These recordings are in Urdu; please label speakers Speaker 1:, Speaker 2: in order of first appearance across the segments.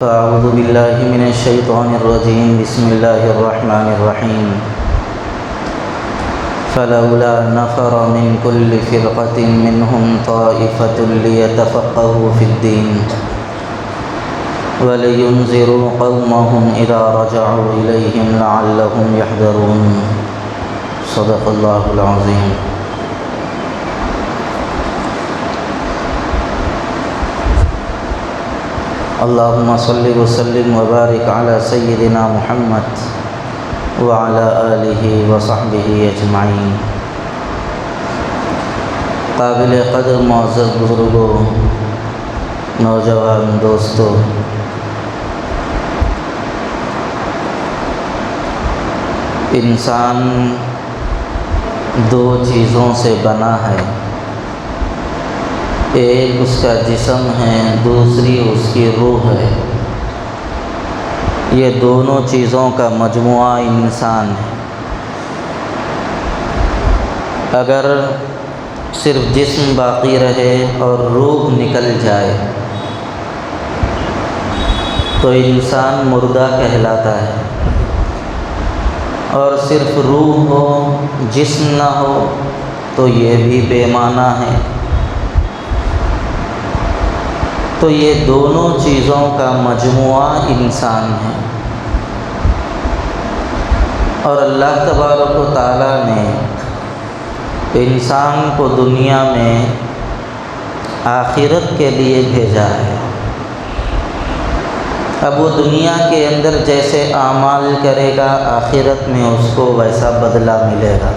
Speaker 1: أعوذ بالله من الشيطان الرجيم بسم الله الرحمن الرحيم فلولا نفر من كل فرقة منهم طائفة ليتفقهوا في الدين ولينذروا قومهم إذا رجعوا إليهم لعلهم يحذرون صدق الله العظيم. اللهم صل وسلم وبارك على سيدنا محمد وعلى آلہ وصحبہ اجمعین. قابل قدر معزز بزرگوں، نوجوان دوستوں، انسان دو چیزوں سے بنا ہے، ایک اس کا جسم ہے، دوسری اس کی روح ہے. یہ دونوں چیزوں کا مجموعہ انسان ہے. اگر صرف جسم باقی رہے اور روح نکل جائے تو انسان مردہ کہلاتا ہے، اور صرف روح ہو جسم نہ ہو تو یہ بھی بے معنی ہے. تو یہ دونوں چیزوں کا مجموعہ انسان ہے، اور اللہ تبارک و تعالیٰ نے انسان کو دنیا میں آخرت کے لیے بھیجا ہے. اب وہ دنیا کے اندر جیسے اعمال کرے گا، آخرت میں اس کو ویسا بدلہ ملے گا.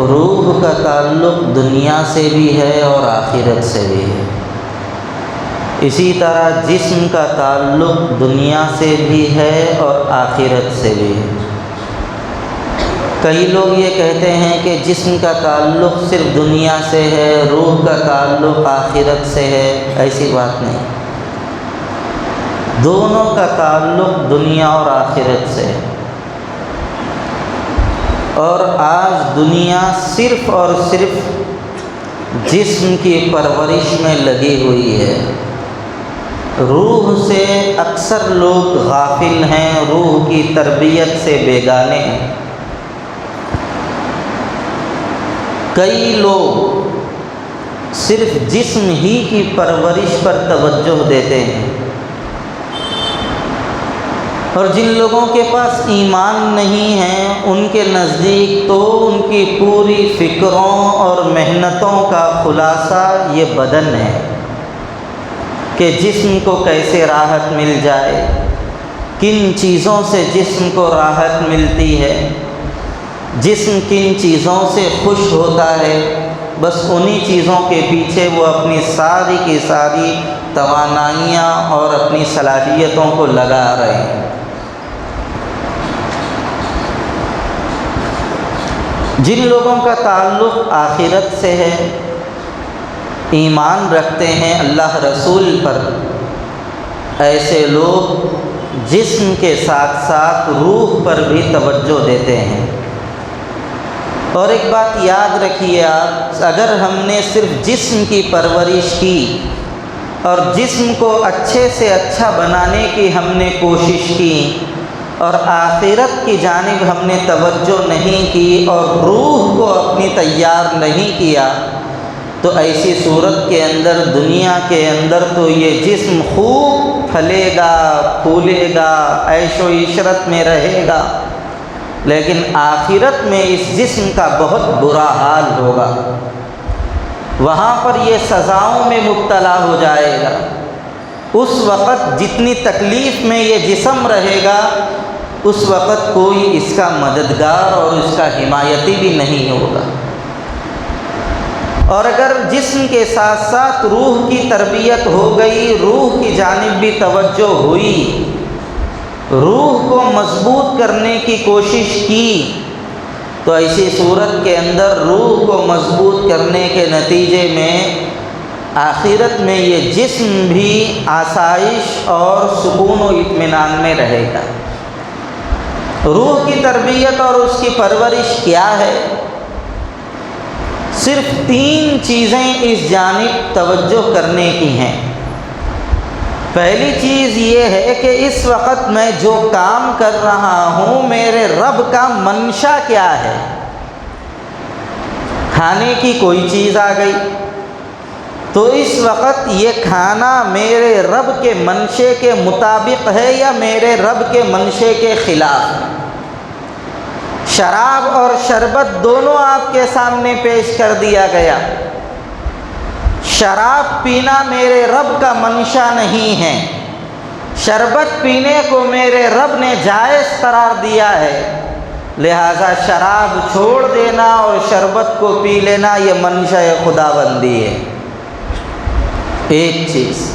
Speaker 1: روح کا تعلق دنیا سے بھی ہے اور آخرت سے بھی ہے. اسی طرح جسم کا تعلق دنیا سے بھی ہے اور آخرت سے بھی ہے. کئی لوگ یہ کہتے ہیں کہ جسم کا تعلق صرف دنیا سے ہے، روح کا تعلق آخرت سے ہے. ایسی بات نہیں، دونوں کا تعلق دنیا اور آخرت سے ہے. اور آج دنیا صرف اور صرف جسم کی پرورش میں لگی ہوئی ہے. روح سے اکثر لوگ غافل ہیں، روح کی تربیت سے بیگانے ہیں. کئی لوگ صرف جسم ہی کی پرورش پر توجہ دیتے ہیں، اور جن لوگوں کے پاس ایمان نہیں ہے ان کے نزدیک تو ان کی پوری فکروں اور محنتوں کا خلاصہ یہ بدن ہے کہ جسم کو کیسے راحت مل جائے، کن چیزوں سے جسم کو راحت ملتی ہے، جسم کن چیزوں سے خوش ہوتا ہے. بس انہی چیزوں کے پیچھے وہ اپنی ساری کی ساری توانائیاں اور اپنی صلاحیتوں کو لگا رہے ہیں. جن لوگوں کا تعلق آخرت سے ہے، ایمان رکھتے ہیں اللہ رسول پر، ایسے لوگ جسم کے ساتھ ساتھ روح پر بھی توجہ دیتے ہیں. اور ایک بات یاد رکھیے آپ، اگر ہم نے صرف جسم کی پرورش کی اور جسم کو اچھے سے اچھا بنانے کی ہم نے کوشش کی اور آخرت کی جانب ہم نے توجہ نہیں کی اور روح کو اپنی تیار نہیں کیا، تو ایسی صورت کے اندر دنیا کے اندر تو یہ جسم خوب پھلے گا، پھولے گا، عیش و عشرت میں رہے گا، لیکن آخرت میں اس جسم کا بہت برا حال ہوگا. وہاں پر یہ سزاؤں میں مبتلا ہو جائے گا. اس وقت جتنی تکلیف میں یہ جسم رہے گا، اس وقت کوئی اس کا مددگار اور اس کا حمایتی بھی نہیں ہوگا. اور اگر جسم کے ساتھ ساتھ روح کی تربیت ہو گئی، روح کی جانب بھی توجہ ہوئی، روح کو مضبوط کرنے کی کوشش کی، تو ایسی صورت کے اندر روح کو مضبوط کرنے کے نتیجے میں آخرت میں یہ جسم بھی آسائش اور سکون و اطمینان میں رہے گا. روح کی تربیت اور اس کی پرورش کیا ہے؟ صرف 3 چیزیں اس جانب توجہ کرنے کی ہیں. پہلی چیز یہ ہے کہ اس وقت میں جو کام کر رہا ہوں میرے رب کا منشا کیا ہے۔ کھانے کی کوئی چیز آ گئی تو اس وقت یہ کھانا میرے رب کے منشے کے مطابق ہے یا میرے رب کے منشے کے خلاف ہے۔ شراب اور شربت دونوں آپ کے سامنے پیش کر دیا گیا۔ شراب پینا میرے رب کا منشا نہیں ہے، شربت پینے کو میرے رب نے جائز قرار دیا ہے، لہذا شراب چھوڑ دینا اور شربت کو پی لینا یہ منشا خداوندی ہے۔ ایک چیز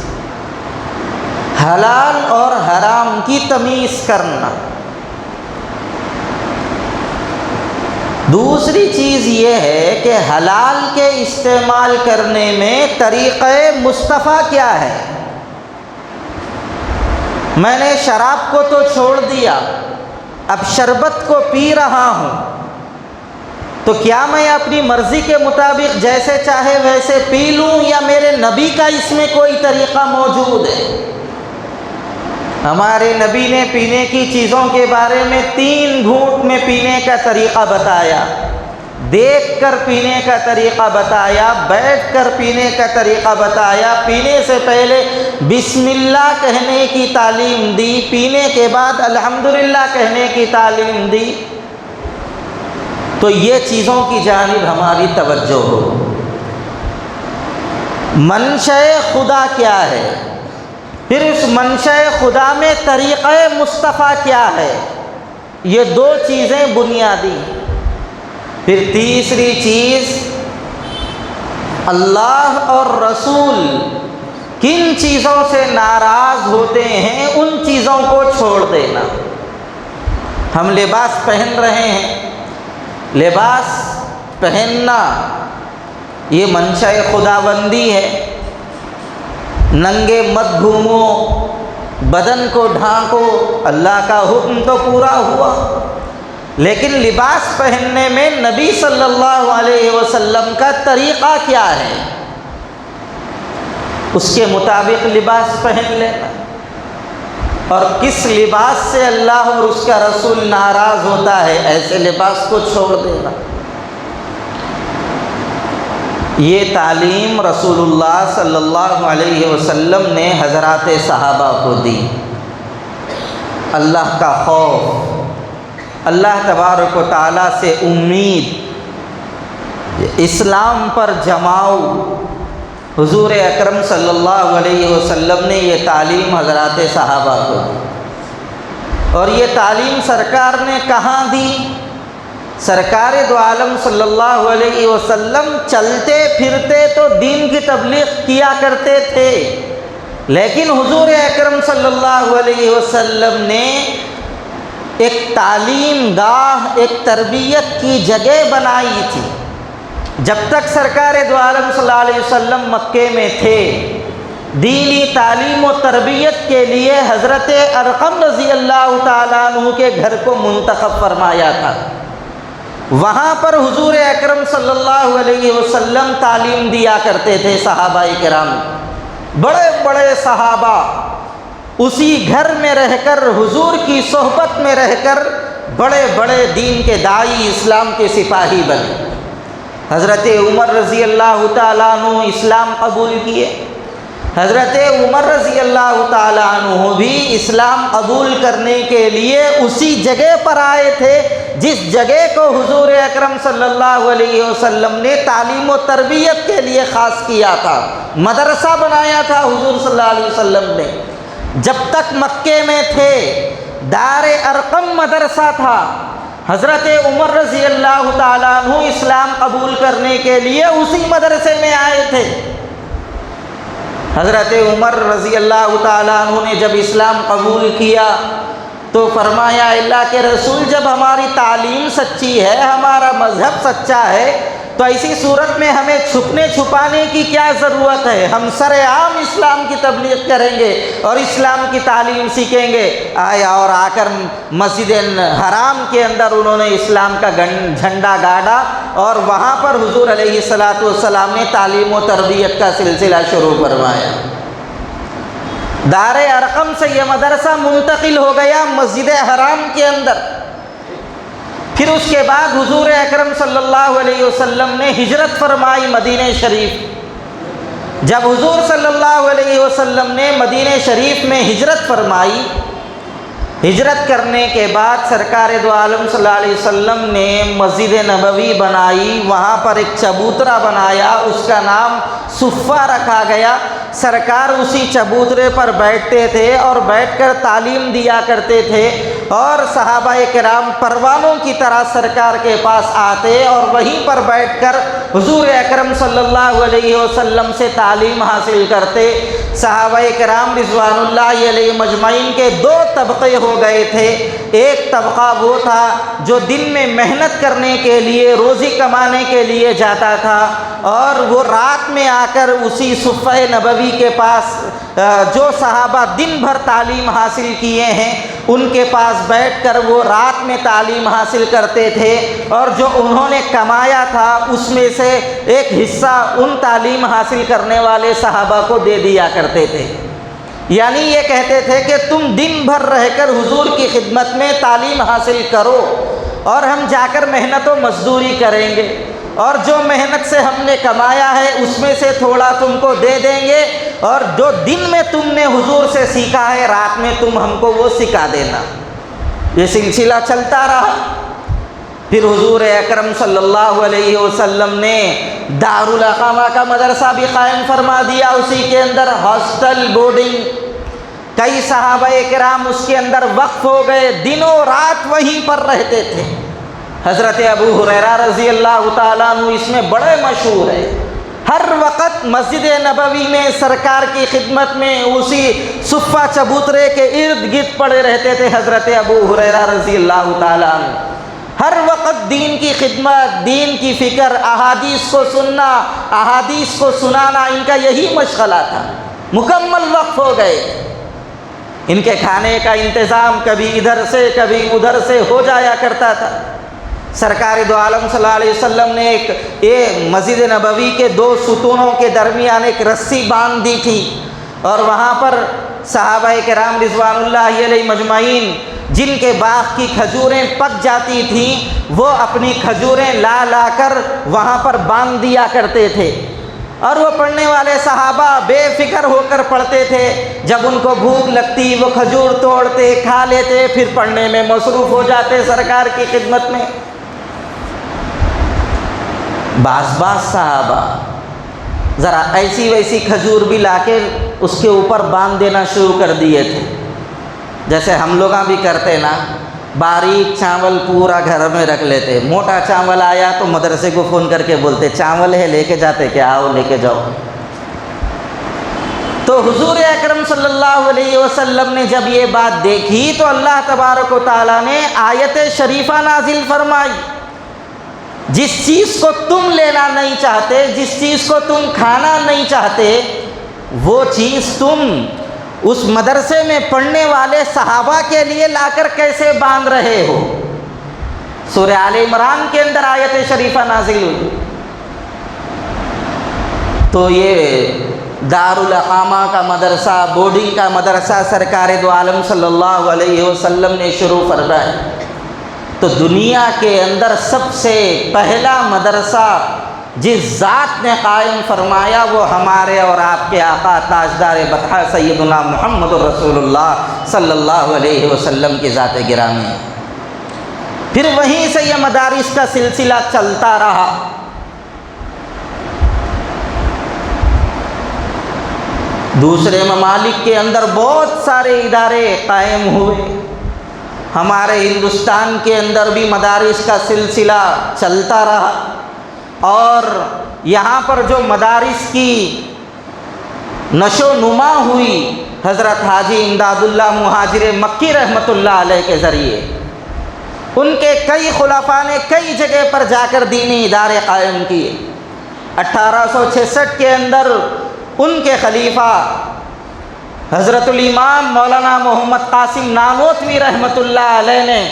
Speaker 1: حلال اور حرام کی تمیز کرنا۔ دوسری چیز یہ ہے کہ حلال کے استعمال کرنے میں طریقہ مصطفیٰ کیا ہے۔ میں نے شراب کو تو چھوڑ دیا، اب شربت کو پی رہا ہوں، تو کیا میں اپنی مرضی کے مطابق جیسے چاہے ویسے پی لوں یا میرے نبی کا اس میں کوئی طریقہ موجود ہے؟ ہمارے نبی نے پینے کی چیزوں کے بارے میں 3 گھونٹ میں پینے کا طریقہ بتایا، دیکھ کر پینے کا طریقہ بتایا، بیٹھ کر پینے کا طریقہ بتایا، پینے سے پہلے بسم اللہ کہنے کی تعلیم دی، پینے کے بعد الحمدللہ کہنے کی تعلیم دی۔ تو یہ چیزوں کی جانب ہماری توجہ ہو۔ منشأ خدا کیا ہے، پھر اس منشأ خدا میں طریقہ مصطفیٰ کیا ہے، یہ 2 چیزیں بنیادی۔ پھر تیسری چیز اللہ اور رسول کن چیزوں سے ناراض ہوتے ہیں ان چیزوں کو چھوڑ دینا۔ ہم لباس پہن رہے ہیں، لباس پہننا یہ منشأ خداوندی ہے۔ ننگے مت گھومو، بدن کو ڈھانکو، اللہ کا حکم تو پورا ہوا، لیکن لباس پہننے میں نبی صلی اللہ علیہ وسلم کا طریقہ کیا ہے، اس کے مطابق لباس پہن لینا۔ اور کس لباس سے اللہ اور اس کا رسول ناراض ہوتا ہے، ایسے لباس کو چھوڑ دینا۔ یہ تعلیم رسول اللہ صلی اللہ علیہ وسلم نے حضرات صحابہ کو دی۔ اللہ کا خوف، اللہ تبارک و تعالیٰ سے امید، اسلام پر جماؤ، حضور اکرم صلی اللہ علیہ وسلم نے یہ تعلیم حضرات صحابہ کو دی۔ اور یہ تعلیم سرکار نے کہاں دی؟ سرکار دو عالم صلی اللہ علیہ وسلم چلتے پھرتے تو دین کی تبلیغ کیا کرتے تھے، لیکن حضور اکرم صلی اللہ علیہ وسلم نے ایک تعلیم گاہ، ایک تربیت کی جگہ بنائی تھی۔ جب تک سرکار دو عالم صلی اللہ علیہ وسلم مکے میں تھے، دینی تعلیم و تربیت کے لیے حضرت ارقم رضی اللہ تعالیٰ عنہ کے گھر کو منتخب فرمایا تھا۔ وہاں پر حضور اکرم صلی اللہ علیہ وسلم تعلیم دیا کرتے تھے صحابہ کرام۔ بڑے بڑے صحابہ اسی گھر میں رہ کر، حضور کی صحبت میں رہ کر بڑے بڑے دین کے داعی، اسلام کے سپاہی بنے۔ حضرت عمر رضی اللہ تعالیٰ عنہ اسلام قبول کیے، حضرت عمر رضی اللہ تعالیٰ عنہ بھی اسلام قبول کرنے کے لیے اسی جگہ پر آئے تھے جس جگہ کو حضور اکرم صلی اللہ علیہ وسلم نے تعلیم و تربیت کے لیے خاص کیا تھا، مدرسہ بنایا تھا حضور صلی اللہ علیہ وسلم نے۔ جب تک مکے میں تھے دار ارقم مدرسہ تھا، حضرت عمر رضی اللہ تعالیٰ عنہ اسلام قبول کرنے کے لیے اسی مدرسے میں آئے تھے۔ حضرت عمر رضی اللہ تعالیٰ عنہ نے جب اسلام قبول کیا تو فرمایا اللہ کے رسول، جب ہماری تعلیم سچی ہے، ہمارا مذہب سچا ہے، تو ایسی صورت میں ہمیں چھپنے چھپانے کی کیا ضرورت ہے؟ ہم سر عام اسلام کی تبلیغ کریں گے اور اسلام کی تعلیم سیکھیں گے۔ آیا اور آ کر مسجد حرام کے اندر انہوں نے اسلام کا جھنڈا گاڑا اور وہاں پر حضور علیہ الصلاۃ والسلام نے تعلیم و تربیت کا سلسلہ شروع فرمایا۔ دار ارقم سے یہ مدرسہ منتقل ہو گیا مسجد حرام کے اندر۔ پھر اس کے بعد حضور اکرم صلی اللہ علیہ وسلم نے ہجرت فرمائی مدینہ شریف۔ جب حضور صلی اللہ علیہ وسلم نے مدینہ شریف میں ہجرت فرمائی، ہجرت کرنے کے بعد سرکار دو عالم صلی اللہ علیہ وسلم نے مسجد نبوی بنائی، وہاں پر ایک چبوترا بنایا، اس کا نام صفہ رکھا گیا۔ سرکار اسی چبوترے پر بیٹھتے تھے اور بیٹھ کر تعلیم دیا کرتے تھے، اور صحابہ کرام پروانوں کی طرح سرکار کے پاس آتے اور وہیں پر بیٹھ کر حضور اکرم صلی اللہ علیہ وسلم سے تعلیم حاصل کرتے۔ صحابہ کرام رضوان اللہ علیہ مجمعین کے دو طبقے ہو گئے تھے۔ ایک طبقہ وہ تھا جو دن میں محنت کرنے کے لیے، روزی کمانے کے لیے جاتا تھا، اور وہ رات میں آ کر اسی صفہ نبوی کے پاس جو صحابہ دن بھر تعلیم حاصل کیے ہیں ان کے پاس بیٹھ کر وہ رات میں تعلیم حاصل کرتے تھے، اور جو انہوں نے کمایا تھا اس میں سے ایک حصہ ان تعلیم حاصل کرنے والے صحابہ کو دے دیا کرتے تھے۔ یعنی یہ کہتے تھے کہ تم دن بھر رہ کر حضور کی خدمت میں تعلیم حاصل کرو، اور ہم جا کر محنت و مزدوری کریں گے، اور جو محنت سے ہم نے کمایا ہے اس میں سے تھوڑا تم کو دے دیں گے، اور جو دن میں تم نے حضور سے سیکھا ہے رات میں تم ہم کو وہ سکھا دینا۔ یہ سلسلہ چلتا رہا۔ پھر حضور اکرم صلی اللہ علیہ وسلم نے دارالاقامہ کا مدرسہ بھی قائم فرما دیا، اسی کے اندر ہاسٹل بورڈنگ۔ کئی صحابہ کرام اس کے اندر وقف ہو گئے، دنوں رات وہیں پر رہتے تھے۔ حضرت ابو ہریرہ رضی اللہ تعالیٰ عنہ اس میں بڑے مشہور ہیں، ہر وقت مسجد نبوی میں سرکار کی خدمت میں اسی صفہ چبوترے کے ارد گرد پڑے رہتے تھے حضرت ابو ہریرہ رضی اللہ تعالیٰ عنہ۔ ہر وقت دین کی خدمت، دین کی فکر، احادیث کو سننا، احادیث کو سنانا، ان کا یہی مشغلہ تھا۔ مکمل وقف ہو گئے۔ ان کے کھانے کا انتظام کبھی ادھر سے کبھی ادھر سے ہو جایا کرتا تھا۔ سرکار دو عالم صلی اللہ علیہ وسلم نے ایک مسجد نبوی کے دو ستونوں کے درمیان ایک رسی باندھ دی تھی، اور وہاں پر صحابہ کرام رضوان اللہ علیہ مجمعین جن کے باغ کی کھجوریں پک جاتی تھیں وہ اپنی کھجوریں لا لا کر وہاں پر باندھ دیا کرتے تھے، اور وہ پڑھنے والے صحابہ بے فکر ہو کر پڑھتے تھے۔ جب ان کو بھوک لگتی وہ کھجور توڑتے، کھا لیتے، پھر پڑھنے میں مصروف ہو جاتے سرکار کی خدمت میں۔ بعض صحابہ ذرا ایسی ویسی کھجور بھی لا کے اس کے اوپر باندھ دینا شروع کر دیے تھے، جیسے ہم لوگ بھی کرتے نا، باریک چاول پورا گھر میں رکھ لیتے، موٹا چاول آیا تو مدرسے کو فون کر کے بولتے چاول ہے لے کے جاتے کیا؟ آؤ لے کے جاؤ۔ تو حضور اکرم صلی اللہ علیہ وسلم نے جب یہ بات دیکھی تو اللہ تبارک و تعالیٰ نے آیت شریفہ نازل فرمائی، جس چیز کو تم لینا نہیں چاہتے، جس چیز کو تم کھانا نہیں چاہتے، وہ چیز تم اس مدرسے میں پڑھنے والے صحابہ کے لیے لا کر کیسے باندھ رہے ہو؟ سورہ آل عمران کے اندر آیت شریفہ نازل ہوئی۔ تو یہ دارالاقامہ کا مدرسہ، بورڈنگ کا مدرسہ سرکار دو عالم صلی اللہ علیہ وسلم نے شروع فرمایا۔ تو دنیا کے اندر سب سے پہلا مدرسہ جس ذات نے قائم فرمایا وہ ہمارے اور آپ کے آقا تاجدار بطحہ سیدنا محمد رسول اللہ صلی اللہ علیہ وسلم کی ذات گرامی ہے۔ پھر وہیں سے یہ مدارس کا سلسلہ چلتا رہا۔ دوسرے ممالک کے اندر بہت سارے ادارے قائم ہوئے، ہمارے ہندوستان کے اندر بھی مدارس کا سلسلہ چلتا رہا، اور یہاں پر جو مدارس کی نشو نما ہوئی حضرت حاجی امداد اللہ مہاجر مکی رحمۃ اللہ علیہ کے ذریعے، ان کے کئی خلفاء نے کئی جگہ پر جا کر دینی ادارے قائم کیے۔ 1866 کے اندر ان کے خلیفہ حضرت الامام مولانا محمد قاسم نانوتوی رحمۃ اللہ علیہ نے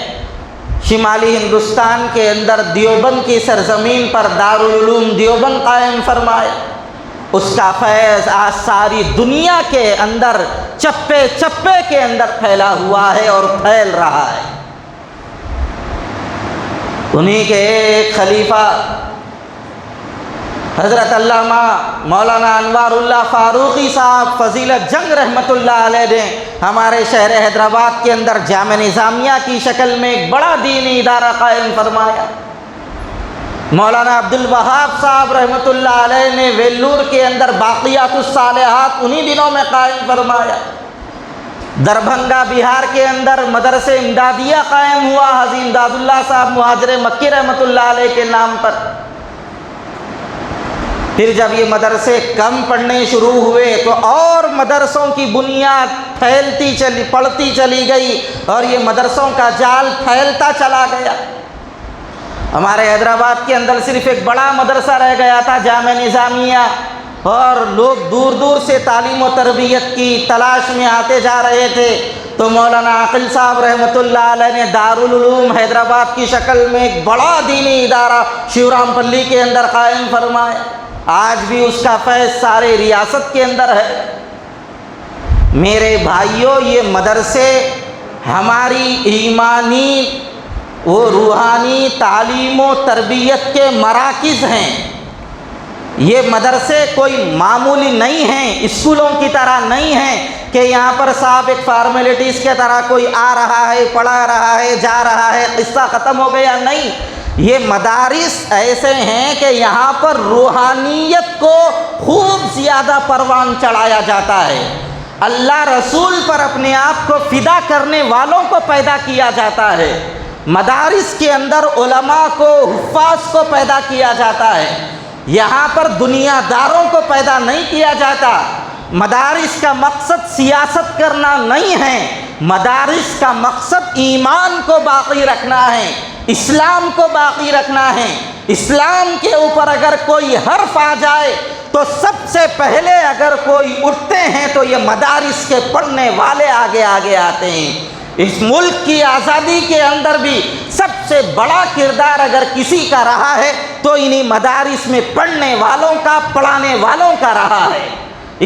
Speaker 1: شمالی ہندوستان کے اندر دیوبند کی سرزمین پر دارالعلوم دیوبند قائم فرمایا۔ اس کا فیض آج ساری دنیا کے اندر چپے چپے کے اندر پھیلا ہوا ہے اور پھیل رہا ہے۔ انہی کے ایک خلیفہ حضرت علامہ مولانا انوار اللہ فاروقی صاحب فضیلت جنگ رحمۃ اللہ علیہ نے ہمارے شہر حیدرآباد کے اندر جامعہ نظامیہ کی شکل میں ایک بڑا دینی ادارہ قائم فرمایا۔ مولانا عبد الوہاب صاحب رحمۃ اللہ علیہ نے ویلور کے اندر باقیات الصالحات انہی دنوں میں قائم فرمایا۔ دربھنگا بہار کے اندر مدرسہ امدادیہ قائم ہوا حاجی امداد اللہ صاحب مہاجر مکی رحمۃ اللہ علیہ کے نام پر۔ پھر جب یہ مدرسے کم پڑھنے شروع ہوئے تو اور مدرسوں کی بنیاد پڑتی چلی گئی اور یہ مدرسوں کا جال پھیلتا چلا گیا۔ ہمارے حیدرآباد کے اندر صرف ایک بڑا مدرسہ رہ گیا تھا جامعہ نظامیہ، اور لوگ دور دور سے تعلیم و تربیت کی تلاش میں آتے جا رہے تھے، تو مولانا عاقل صاحب رحمۃ اللہ علیہ نے دارالعلوم حیدرآباد کی شکل میں ایک بڑا دینی ادارہ شیورام پلی کے اندر قائم فرمایا۔ آج بھی اس کا فیض سارے ریاست کے اندر ہے۔ میرے بھائیوں، یہ مدرسے ہماری ایمانی و روحانی تعلیم و تربیت کے مراکز ہیں۔ یہ مدرسے کوئی معمولی نہیں ہیں، اسکولوں کی طرح نہیں ہیں کہ یہاں پر صاحب ایک فارمیلٹیز کے طرح کوئی آ رہا ہے، پڑھا رہا ہے، جا رہا ہے، قصہ ختم ہو گیا، نہیں۔ یہ مدارس ایسے ہیں کہ یہاں پر روحانیت کو خوب زیادہ پروان چڑھایا جاتا ہے، اللہ رسول پر اپنے آپ کو فدا کرنے والوں کو پیدا کیا جاتا ہے، مدارس کے اندر علماء کو، حفاظ کو پیدا کیا جاتا ہے، یہاں پر دنیا داروں کو پیدا نہیں کیا جاتا۔ مدارس کا مقصد سیاست کرنا نہیں ہے، مدارس کا مقصد ایمان کو باقی رکھنا ہے، اسلام کو باقی رکھنا ہے۔ اسلام کے اوپر اگر کوئی حرف آ جائے تو سب سے پہلے اگر کوئی اٹھتے ہیں تو یہ مدارس کے پڑھنے والے آگے آگے آتے ہیں۔ اس ملک کی آزادی کے اندر بھی سب سے بڑا کردار اگر کسی کا رہا ہے تو انہی مدارس میں پڑھنے والوں کا، پڑھانے والوں کا رہا ہے۔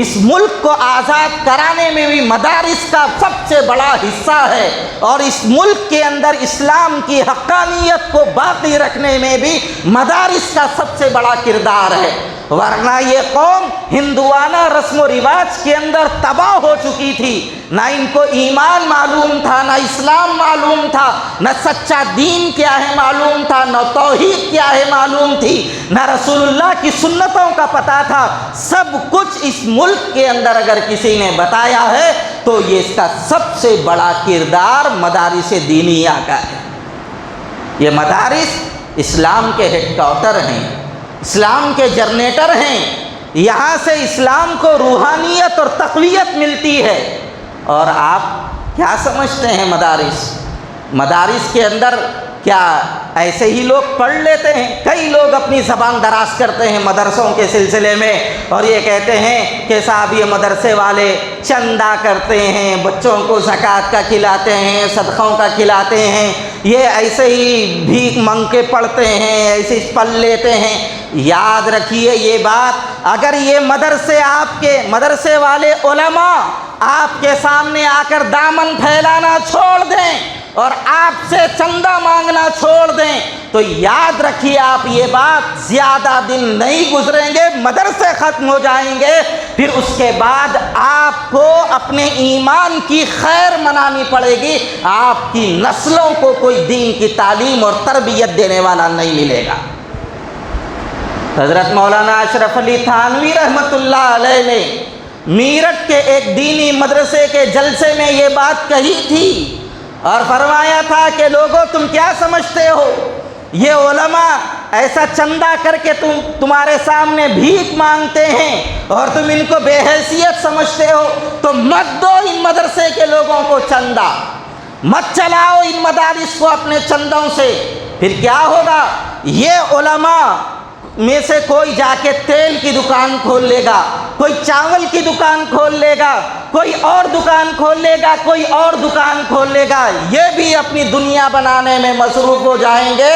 Speaker 1: اس ملک کو آزاد کرانے میں بھی مدارس کا سب سے بڑا حصہ ہے، اور اس ملک کے اندر اسلام کی حقانیت کو باقی رکھنے میں بھی مدارس کا سب سے بڑا کردار ہے، ورنہ یہ قوم ہندوانہ رسم و رواج کے اندر تباہ ہو چکی تھی۔ نہ ان کو ایمان معلوم تھا، نہ اسلام معلوم تھا، نہ سچا دین کیا ہے معلوم تھا، نہ توحید کیا ہے معلوم تھی، نہ رسول اللہ کی سنتوں کا پتہ تھا۔ سب کچھ اس ملک کے اندر اگر کسی نے بتایا ہے تو یہ اس کا سب سے بڑا کردار مدارس دینیہ کا ہے۔ یہ مدارس اسلام کے ہیڈ کوارٹر ہیں، اسلام کے جنریٹر ہیں، یہاں سے اسلام کو روحانیت اور تقویت ملتی ہے۔ اور آپ کیا سمجھتے ہیں مدارس کے اندر کیا ایسے ہی لوگ پڑھ لیتے ہیں؟ کئی لوگ اپنی زبان دراز کرتے ہیں مدرسوں کے سلسلے میں، اور یہ کہتے ہیں کہ صاحب یہ مدرسے والے چندہ کرتے ہیں، بچوں کو زکوٰۃ کا کھلاتے ہیں، صدقوں کا کھلاتے ہیں، یہ ایسے ہی بھیک مانگ کے پڑھتے ہیں، ایسے ہی پڑھ لیتے ہیں۔ یاد رکھیے یہ بات، اگر یہ مدرسے والے علماء آپ کے سامنے آ کر دامن پھیلانا چھوڑ دیں اور آپ سے چندہ مانگنا چھوڑ دیں تو یاد رکھیے آپ یہ بات، زیادہ دن نہیں گزریں گے، مدرسے ختم ہو جائیں گے، پھر اس کے بعد آپ کو اپنے ایمان کی خیر منانی پڑے گی، آپ کی نسلوں کو کوئی دین کی تعلیم اور تربیت دینے والا نہیں ملے گا۔ حضرت مولانا اشرف علی تھانوی رحمۃ اللہ علیہ نے میرٹھ کے ایک دینی مدرسے کے جلسے میں یہ بات کہی تھی اور فرمایا تھا کہ لوگوں تم کیا سمجھتے ہو، یہ علماء ایسا چندہ کر کے تمہارے سامنے بھیک مانگتے ہیں اور تم ان کو بے حیثیت سمجھتے ہو، تو مت دو ان مدرسے کے لوگوں کو چندہ، مت چلاؤ ان مدارس کو اپنے چندوں سے۔ پھر کیا ہوگا، یہ علماء میں سے کوئی جا کے تیل کی دکان کھول لے گا، کوئی چاول کی دکان کھول لے گا، کوئی اور دکان کھول لے گا، کوئی اور دکان کھول لے گا، یہ بھی اپنی دنیا بنانے میں مصروف ہو جائیں گے۔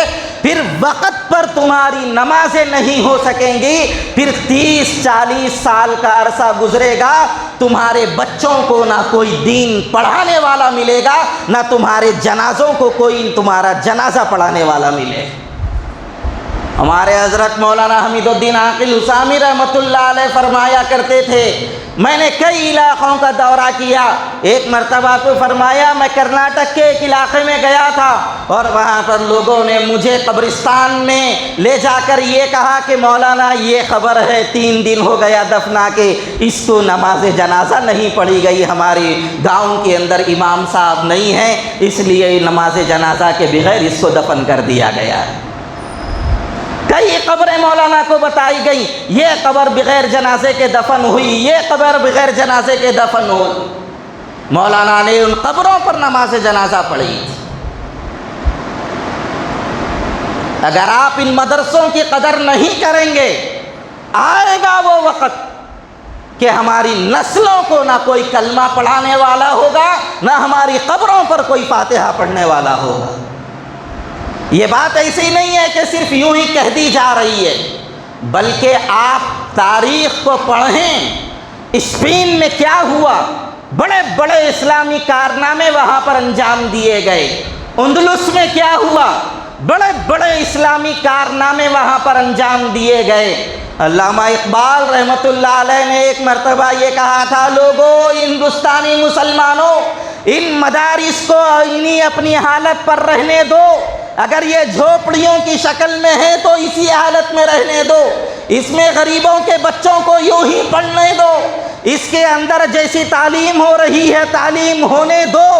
Speaker 1: پھر وقت پر تمہاری نمازیں نہیں ہو سکیں گی، پھر 30-40 سال کا عرصہ گزرے گا، تمہارے بچوں کو نہ کوئی دین پڑھانے والا ملے گا، نہ تمہارے جنازوں کو کوئی تمہارا جنازہ پڑھانے والا ملے۔ ہمارے حضرت مولانا حمید الدین عاقل حسامی رحمۃ اللہ علیہ فرمایا کرتے تھے، میں نے کئی علاقوں کا دورہ کیا، ایک مرتبہ تو فرمایا میں کرناٹک کے ایک علاقے میں گیا تھا اور وہاں پر لوگوں نے مجھے قبرستان میں لے جا کر یہ کہا کہ مولانا یہ خبر ہے 3 دن ہو گیا دفنا کے، اس کو نماز جنازہ نہیں پڑھی گئی، ہماری گاؤں کے اندر امام صاحب نہیں ہیں، اس لیے نماز جنازہ کے بغیر اس کو دفن کر دیا گیا۔ کئی قبریں مولانا کو بتائی گئی، یہ قبر بغیر جنازے کے دفن ہوئی، یہ قبر بغیر جنازے کے دفن ہوئی۔ مولانا نے ان قبروں پر نماز جنازہ پڑھی۔ اگر آپ ان مدرسوں کی قدر نہیں کریں گے، آئے گا وہ وقت کہ ہماری نسلوں کو نہ کوئی کلمہ پڑھانے والا ہوگا، نہ ہماری قبروں پر کوئی فاتحہ پڑھنے والا ہوگا۔ یہ بات ایسی نہیں ہے کہ صرف یوں ہی کہہ دی جا رہی ہے، بلکہ آپ تاریخ کو پڑھیں۔ اسپین میں کیا ہوا، بڑے بڑے اسلامی کارنامے وہاں پر انجام دیے گئے۔ اندلس میں کیا ہوا، بڑے بڑے اسلامی کارنامے وہاں پر انجام دیے گئے۔ علامہ اقبال رحمۃ اللہ علیہ نے ایک مرتبہ یہ کہا تھا، لوگوں ہندوستانی مسلمانوں، ان مدارس کو انہی اپنی حالت پر رہنے دو، اگر یہ جھوپڑیوں کی شکل میں ہے تو اسی حالت میں رہنے دو، اس میں غریبوں کے بچوں کو یوں ہی پڑھنے دو، اس کے اندر جیسی تعلیم ہو رہی ہے تعلیم ہونے دو۔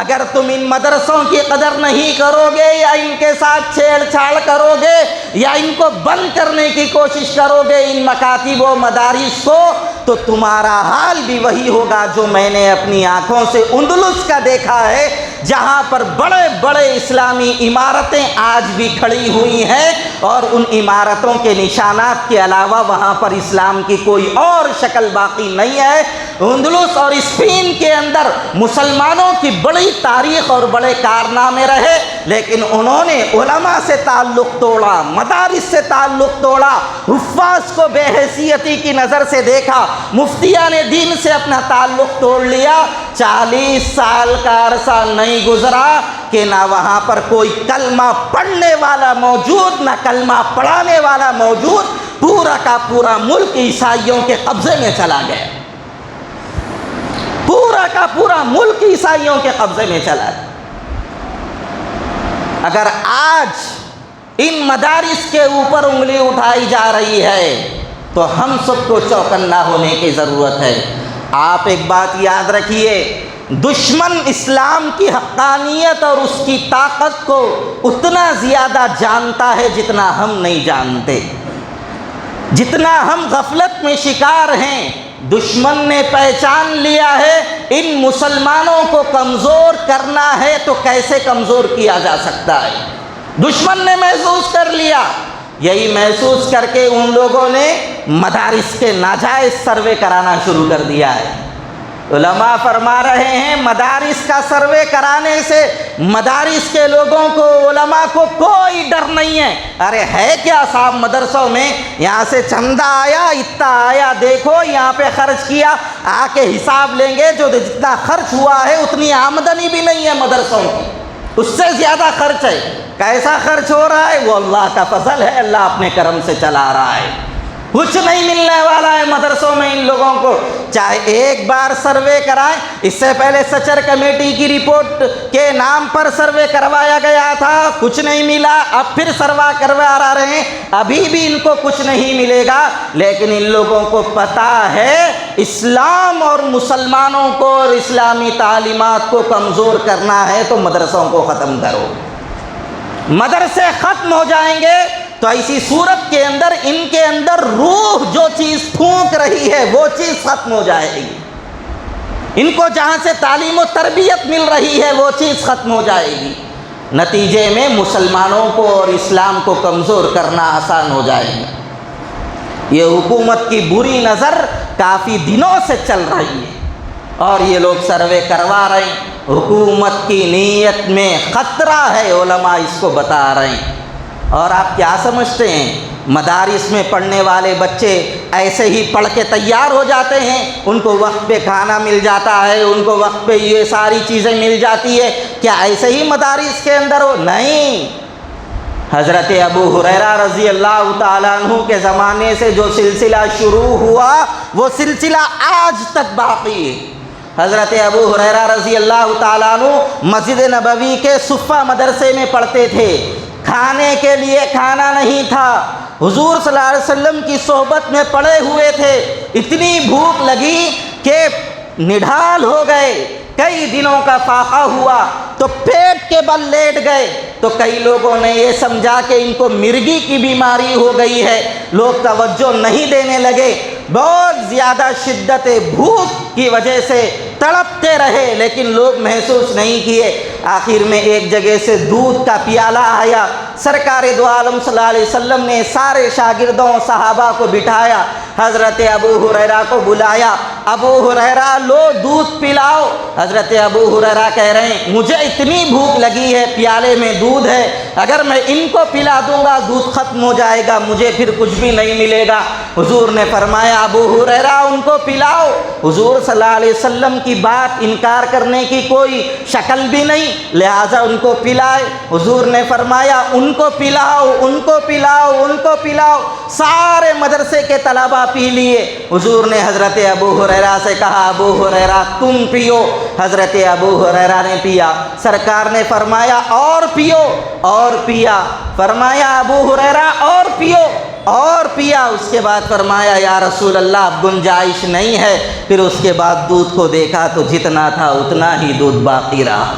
Speaker 1: اگر تم ان مدرسوں کی قدر نہیں کرو گے یا ان کے ساتھ چھیڑ چھاڑ کرو گے یا ان کو بند کرنے کی کوشش کرو گے ان مکاتب و مدارس کو، تو تمہارا حال بھی وہی ہوگا جو میں نے اپنی آنکھوں سے اندلس کا دیکھا ہے، جہاں پر بڑے بڑے اسلامی عمارتیں آج بھی کھڑی ہوئی ہیں اور ان عمارتوں کے نشانات کے علاوہ وہاں پر اسلام کی کوئی اور شکل باقی نہیں ہے۔ اندلس اور اسپین کے اندر مسلمانوں کی بڑی تاریخ اور بڑے کارنامے رہے، لیکن انہوں نے علماء سے تعلق توڑا، مدارس سے تعلق توڑا، حفاظ کو بے حیثیتی کی نظر سے دیکھا، مفتیان دین سے اپنا تعلق توڑ لیا۔ 40 سال کا عرصہ نہیں گزرا کہ نہ وہاں پر کوئی کلمہ پڑھنے والا موجود، نہ کلمہ پڑھانے والا موجود، پورا کا پورا ملک عیسائیوں کے قبضے میں چلا گیا، پورا کا پورا ملک عیسائیوں کے قبضے میں چلا گیا۔ اگر آج ان مدارس کے اوپر انگلی اٹھائی جا رہی ہے تو ہم سب کو چوکنا ہونے کی ضرورت ہے۔ آپ ایک بات یاد رکھیے، دشمن اسلام کی حقانیت اور اس کی طاقت کو اتنا زیادہ جانتا ہے جتنا ہم نہیں جانتے، جتنا ہم غفلت میں شکار ہیں۔ دشمن نے پہچان لیا ہے ان مسلمانوں کو کمزور کرنا ہے تو کیسے کمزور کیا جا سکتا ہے، دشمن نے محسوس کر لیا۔ یہی محسوس کر کے ان لوگوں نے مدارس کے ناجائز سروے کرانا شروع کر دیا ہے۔ علماء فرما رہے ہیں مدارس کا سروے کرانے سے مدارس کے لوگوں کو، علماء کو کوئی ڈر نہیں ہے۔ ارے ہے کیا صاحب مدرسوں میں، یہاں سے چندہ آیا، اتنا آیا، دیکھو یہاں پہ خرچ کیا، آ کے حساب لیں گے، جو جتنا خرچ ہوا ہے اتنی آمدنی بھی نہیں ہے مدرسوں کی، اس سے زیادہ خرچ ہے۔ کیسا خرچ ہو رہا ہے؟ وہ اللہ کا فضل ہے، اللہ اپنے کرم سے چلا رہا ہے، کچھ نہیں ملنے والا ہے مدرسوں میں ان لوگوں کو۔ چاہے ایک بار سروے کرائیں، اس سے پہلے سچر کمیٹی کی رپورٹ کے نام پر سروے کروایا گیا تھا، کچھ نہیں ملا، اب پھر سروا کروا رہے ہیں، ابھی بھی ان کو کچھ نہیں ملے گا۔ لیکن ان لوگوں کو پتہ ہے اسلام اور مسلمانوں کو اور اسلامی تعلیمات کو کمزور کرنا ہے تو مدرسوں کو ختم کرو۔ مدرسے ختم ہو جائیں گے تو ایسی صورت کے اندر ان کے اندر روح جو چیز پھونک رہی ہے وہ چیز ختم ہو جائے گی، ان کو جہاں سے تعلیم و تربیت مل رہی ہے وہ چیز ختم ہو جائے گی۔ نتیجے میں مسلمانوں کو اور اسلام کو کمزور کرنا آسان ہو جائے گا۔ یہ حکومت کی بری نظر کافی دنوں سے چل رہی ہے اور یہ لوگ سروے کروا رہے ہیں، حکومت کی نیت میں خطرہ ہے، علماء اس کو بتا رہے ہیں۔ اور آپ کیا سمجھتے ہیں مدارس میں پڑھنے والے بچے ایسے ہی پڑھ کے تیار ہو جاتے ہیں؟ ان کو وقت پہ کھانا مل جاتا ہے، ان کو وقت پہ یہ ساری چیزیں مل جاتی ہے، کیا ایسے ہی مدارس کے اندر ہو؟ نہیں۔ حضرت ابو ہریرہ رضی اللہ تعالیٰ عنہ کے زمانے سے جو سلسلہ شروع ہوا وہ سلسلہ آج تک باقی ہے۔ حضرت ابو ہریرہ رضی اللہ تعالیٰ عنہ مسجد نبوی کے صفہ مدرسے میں پڑھتے تھے۔ کھانے کے لیے کھانا نہیں تھا، حضور صلی اللہ علیہ وسلم کی صحبت میں پڑے ہوئے تھے، اتنی بھوک لگی کہ نڈھال ہو گئے، کئی دنوں کا فاقہ ہوا تو پیٹ کے بل لیٹ گئے، تو کئی لوگوں نے یہ سمجھا کہ ان کو مرگی کی بیماری ہو گئی ہے، لوگ توجہ نہیں دینے لگے، بہت زیادہ شدت بھوک کی وجہ سے تڑپتے رہے لیکن لوگ محسوس نہیں کیے۔ آخر میں ایک جگہ سے دودھ کا پیالہ آیا، سرکار دو عالم صلی اللہ علیہ وسلم نے سارے شاگردوں صحابہ کو بٹھایا، حضرت ابو ہریرہ کو بلایا، ابو ہریرہ لو دودھ پلاؤ۔ حضرت ابو ہریرہ کہہ رہے ہیں مجھے اتنی بھوک لگی ہے، پیالے میں دودھ ہے، اگر میں ان کو پلا دوں گا دودھ ختم ہو جائے گا، مجھے پھر کچھ بھی نہیں ملے گا۔ حضور نے فرمایا ابو ہریرہ ان کو پلاؤ۔ حضور صلی اللہ علیہ وسلم کی بات انکار کرنے کی کوئی شکل بھی نہیں، لہٰذا ان کو پلائے۔ حضور نے فرمایا ان کو پلاؤ، ان کو پلاؤ، ان کو پلاؤ۔ سارے مدرسے کے طلباء پی لیے۔ حضور نے حضرت ابو ہریرہ سے کہا ابو ہریرہ تم پیو۔ حضرت ابو ہریرہ نے پیا، سرکار نے فرمایا اور پیو، اور پیا، فرمایا ابو ہریرہ اور پیو، اور پیا۔ اس کے بعد فرمایا یا رسول اللہ اب گنجائش نہیں ہے۔ پھر اس کے بعد دودھ کو دیکھا تو جتنا تھا اتنا ہی دودھ باقی رہا۔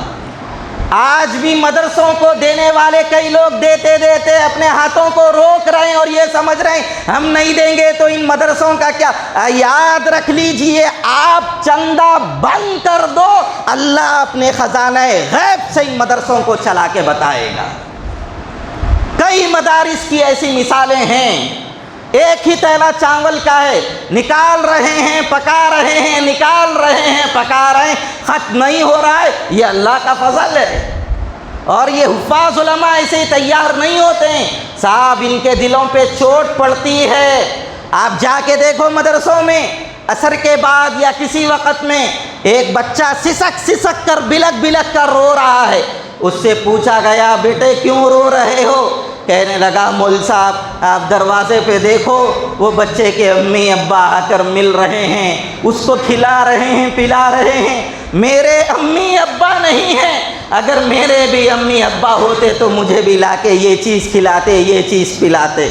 Speaker 1: آج بھی مدرسوں کو دینے والے کئی لوگ دیتے دیتے اپنے ہاتھوں کو روک رہے ہیں اور یہ سمجھ رہے ہیں ہم نہیں دیں گے تو ان مدرسوں کا کیا۔ یاد رکھ لیجئے آپ چندہ بند کر دو، اللہ اپنے خزانہ غیب سے ان مدرسوں کو چلا کے بتائے گا۔ کئی مدارس کی ایسی مثالیں ہیں، ایک ہی تیلا چاول کا ہے، نکال رہے ہیں پکا رہے ہیں، نکال رہے ہیں پکا رہے ہیں، ختم نہیں ہو رہا ہے، یہ اللہ کا فضل ہے۔ اور یہ حفاظ علماء ایسے ہی تیار نہیں ہوتے ہیں، صاحب ان کے دلوں پہ چوٹ پڑتی ہے۔ آپ جا کے دیکھو مدرسوں میں عصر کے بعد یا کسی وقت میں ایک بچہ سسک سسک کر بلک بلک کر رو رہا ہے، اس سے پوچھا گیا بیٹے کیوں رو رہے ہو؟ کہنے لگا مول صاحب آپ دروازے پہ دیکھو وہ بچے کے امی ابا آ کر مل رہے ہیں، اس کو کھلا رہے ہیں پلا رہے ہیں، میرے امی ابا نہیں ہیں، اگر میرے بھی امی ابا ہوتے تو مجھے بھی لا کے یہ چیز کھلاتے یہ چیز پلاتے۔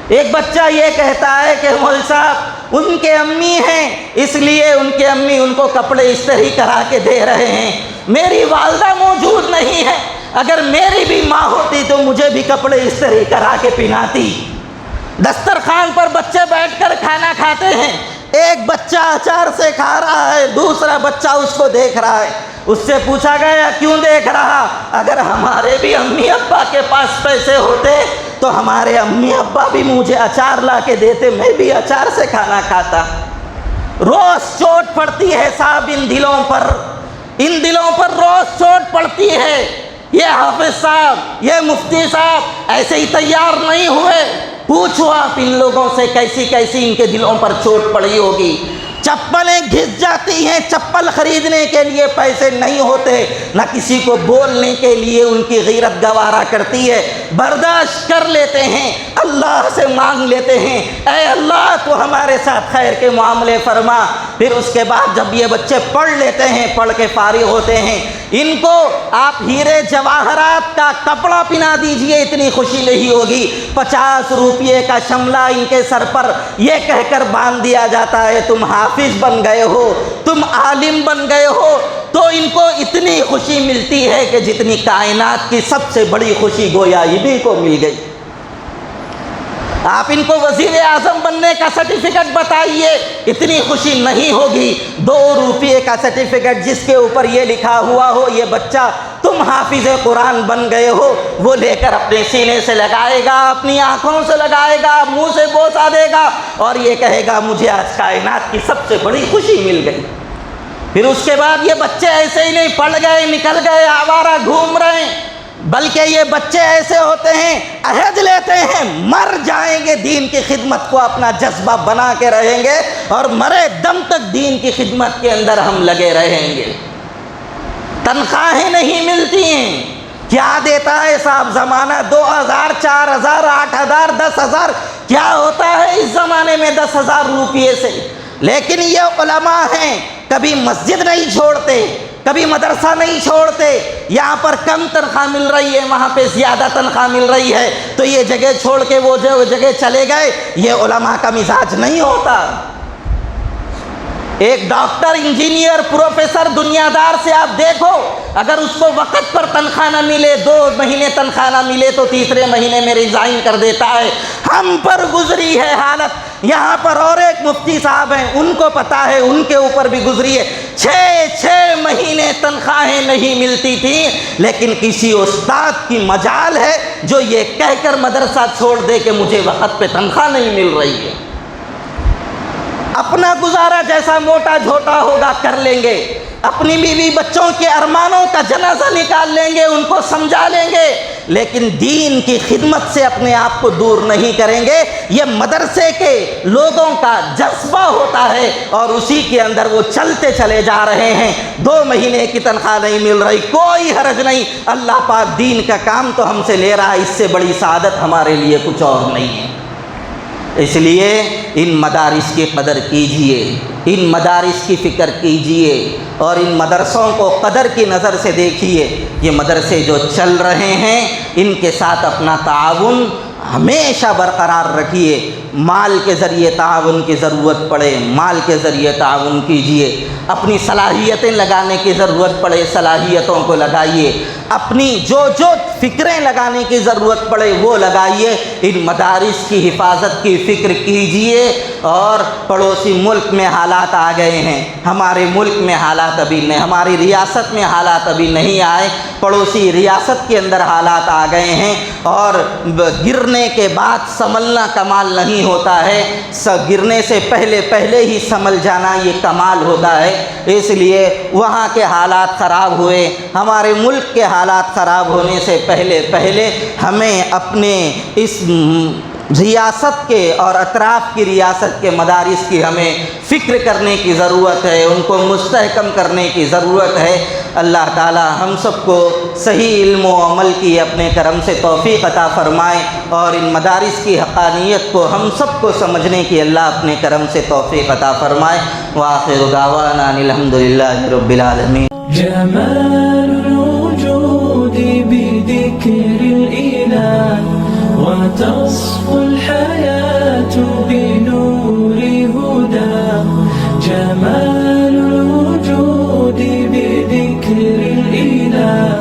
Speaker 1: ایک بچہ یہ کہتا ہے کہ مول صاحب ان کے امی ہیں اس لیے ان کے امی ان کو کپڑے استری کرا کے دے رہے ہیں، میری والدہ موجود نہیں ہے، اگر میری بھی ماں ہوتی تو مجھے بھی کپڑے استری کرا کے پہناتی۔ دسترخوان پر بچے بیٹھ کر کھانا کھاتے ہیں، ایک بچہ اچار سے کھا رہا ہے، دوسرا بچہ اس کو دیکھ رہا ہے، اس سے پوچھا گیا کیوں دیکھ رہا؟ اگر ہمارے بھی امی ابا کے پاس پیسے ہوتے تو ہمارے امی ابا بھی مجھے اچار لا کے دیتے، میں بھی اچار سے کھانا کھاتا۔ روز چوٹ پڑتی ہے صاحب ان دلوں پر، ان دلوں پر روز چوٹ پڑتی ہے۔ یہ حافظ صاحب یہ مفتی صاحب ایسے ہی تیار نہیں ہوئے، پوچھو آپ ان لوگوں سے کیسی کیسی ان کے دلوں پر چوٹ پڑی ہوگی۔ چپلیں گھس جاتی ہیں، چپل خریدنے کے لیے پیسے نہیں ہوتے، نہ کسی کو بولنے کے لیے ان کی غیرت گوارا کرتی ہے، برداشت کر لیتے ہیں، اللہ سے مانگ لیتے ہیں اے اللہ تو ہمارے ساتھ خیر کے معاملے فرما۔ پھر اس کے بعد جب یہ بچے پڑھ لیتے ہیں، پڑھ کے فارغ ہوتے ہیں، ان کو آپ ہیرے جواہرات کا کپڑا پہنا دیجئے اتنی خوشی نہیں ہوگی۔ 50 روپے کا شملہ ان کے سر پر یہ کہہ کر باندھ دیا جاتا ہے تم حافظ بن گئے ہو، تم عالم بن گئے ہو، تو ان کو اتنی خوشی ملتی ہے کہ جتنی کائنات کی سب سے بڑی خوشی گویا انہیں کو مل گئی۔ آپ ان کو وزیر اعظم بننے کا سرٹیفکیٹ بتائیے، اتنی خوشی نہیں ہوگی۔ 2 روپے کا سرٹیفکیٹ جس کے اوپر یہ لکھا ہوا ہو یہ بچہ تم حافظ قرآن بن گئے ہو، وہ لے کر اپنے سینے سے لگائے گا، اپنی آنکھوں سے لگائے گا، منہ سے بوسہ دے گا اور یہ کہے گا مجھے آج کائنات کی سب سے بڑی خوشی مل گئی۔ پھر اس کے بعد یہ بچے ایسے ہی نہیں پڑھ گئے نکل گئے آوارہ گھوم رہے ہیں، بلکہ یہ بچے ایسے ہوتے ہیں عہد لیتے ہیں مر جائیں گے دین کی خدمت کو اپنا جذبہ بنا کے رہیں گے اور مرے دم تک دین کی خدمت کے اندر ہم لگے رہیں گے۔ تنخواہیں نہیں ملتی ہیں، کیا دیتا ہے صاحب زمانہ 2000 4000 8000 10,000 کیا ہوتا ہے اس زمانے میں 10,000 روپیے سے؟ لیکن یہ علماء ہیں، کبھی مسجد نہیں چھوڑتے، کبھی مدرسہ نہیں چھوڑتے، یہاں پر کم تنخواہ مل رہی ہے وہاں پہ زیادہ تنخواہ مل رہی ہے تو یہ جگہ چھوڑ کے وہ جگہ چلے گئے۔ یہ علماء کا مزاج نہیں ہوتا۔ ایک ڈاکٹر، انجینئر، پروفیسر، دنیا دار سے آپ دیکھو، اگر اس کو وقت پر تنخواہ نہ ملے، 2 مہینے تنخواہ نہ ملے تو تیسرے مہینے میں ریزائن کر دیتا ہے۔ ہم پر گزری ہے حالت۔ یہاں پر اور ایک مفتی صاحب ہیں، ان کو پتہ ہے، ان کے اوپر بھی گزری ہے۔ 6 مہینے تنخواہیں نہیں ملتی تھیں، لیکن کسی استاد کی مجال ہے جو یہ کہہ کر مدرسہ چھوڑ دے کہ مجھے وقت پہ تنخواہ نہیں مل رہی ہے۔ اپنا گزارا جیسا موٹا جھوٹا ہوگا کر لیں گے، اپنی بیوی بچوں کے ارمانوں کا جنازہ نکال لیں گے، ان کو سمجھا لیں گے، لیکن دین کی خدمت سے اپنے آپ کو دور نہیں کریں گے۔ یہ مدرسے کے لوگوں کا جذبہ ہوتا ہے اور اسی کے اندر وہ چلتے چلے جا رہے ہیں۔ 2 مہینے کی تنخواہ نہیں مل رہی، کوئی حرج نہیں، اللہ پاک دین کا کام تو ہم سے لے رہا ہے، اس سے بڑی سعادت ہمارے لیے کچھ اور نہیں ہے۔ اس لیے ان مدارس کی قدر کیجئے، ان مدارس کی فکر کیجئے اور ان مدرسوں کو قدر کی نظر سے دیکھیے۔ یہ مدرسے جو چل رہے ہیں ان کے ساتھ اپنا تعاون ہمیشہ برقرار رکھیے۔ مال کے ذریعے تعاون کی ضرورت پڑے مال کے ذریعے تعاون کیجئے، اپنی صلاحیتیں لگانے کی ضرورت پڑے صلاحیتوں کو لگائیے، اپنی جو فکریں لگانے کی ضرورت پڑے وہ لگائیے۔ ان مدارس کی حفاظت کی فکر کیجئے۔ اور پڑوسی ملک میں حالات آ گئے ہیں، ہمارے ملک میں حالات ابھی نہیں، ہماری ریاست میں حالات ابھی نہیں آئے، پڑوسی ریاست کے اندر حالات آ گئے ہیں، اور گرنے کے بعد سنبھلنا کمال نہیں ہوتا ہے، گرنے سے پہلے ہی سنبھل جانا یہ کمال ہوتا ہے۔ اس لیے وہاں کے حالات خراب ہوئے، ہمارے ملک کے حالات خراب ہونے سے پہلے ہمیں اپنے اس ریاست کے اور اطراف کی ریاست کے مدارس کی ہمیں فکر کرنے کی ضرورت ہے، ان کو مستحکم کرنے کی ضرورت ہے۔ اللہ تعالی ہم سب کو صحیح علم و عمل کی اپنے کرم سے توفیق عطا فرمائے اور ان مدارس کی حقانیت کو ہم سب کو سمجھنے کی اللہ اپنے کرم سے توفیق عطا فرمائے۔ وآخر دعوانا الحمدللہ رب العالمین۔
Speaker 2: جمال الوجود بذكر الإله وتصفو الحياة بنور هداه، جمال الوجود بذكر الإله